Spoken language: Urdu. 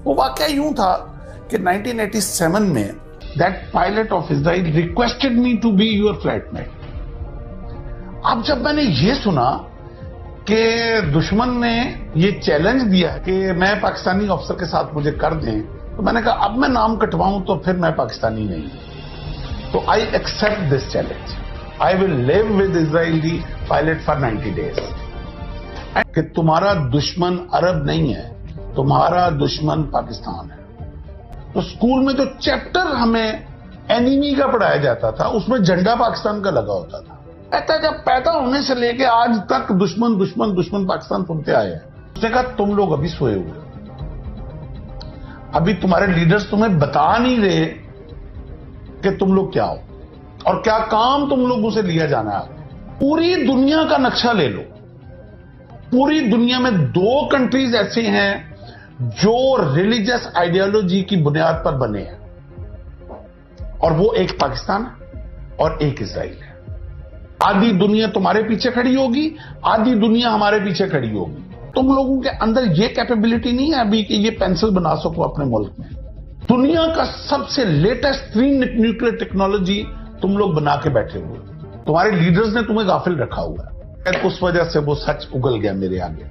وہ واقعہ یوں تھا کہ 1987 میں that pilot of Israel requested me to be your flatmate. اب جب میں نے یہ سنا کہ دشمن نے یہ چیلنج دیا کہ میں پاکستانی افسر کے ساتھ مجھے کر دیں، تو میں نے کہا اب میں نام کٹواؤں تو پھر میں پاکستانی نہیں ہوں، تو I accept this challenge. I will live with Israeli pilot for 90 days. کہ تمہارا دشمن عرب نہیں ہے، تمہارا دشمن پاکستان ہے. تو اسکول میں جو چیپٹر ہمیں اینیمی کا پڑھایا جاتا تھا اس میں جھنڈا پاکستان کا لگا ہوتا تھا. کہتا جب پیدا ہونے سے لے کے آج تک دشمن دشمن دشمن پاکستان سنتے آئے ہیں. اس نے کہا تم لوگ ابھی سوئے ہوئے، ابھی تمہارے لیڈرز تمہیں بتا نہیں رہے کہ تم لوگ کیا ہو اور کیا کام تم لوگوں سے لیا جانا ہے. پوری دنیا کا نقشہ لے لو، پوری دنیا میں 2 کنٹریز ایسے ہیں جو ریلیجس آئیڈیالوجی کی بنیاد پر بنے ہیں، اور وہ ایک پاکستان اور ایک اسرائیل ہے. آدھی دنیا تمہارے پیچھے کھڑی ہوگی، آدھی دنیا ہمارے پیچھے کھڑی ہوگی. تم لوگوں کے اندر یہ کیپیبلٹی نہیں ہے ابھی کہ یہ پینسل بنا سکو اپنے ملک میں. دنیا کا سب سے لیٹسٹ نیوکلیر ٹیکنالوجی تم لوگ بنا کے بیٹھے ہوئے، تمہارے لیڈرز نے تمہیں غافل رکھا ہوا ہے. اس وجہ سے وہ سچ اگل گیا میرے آگے.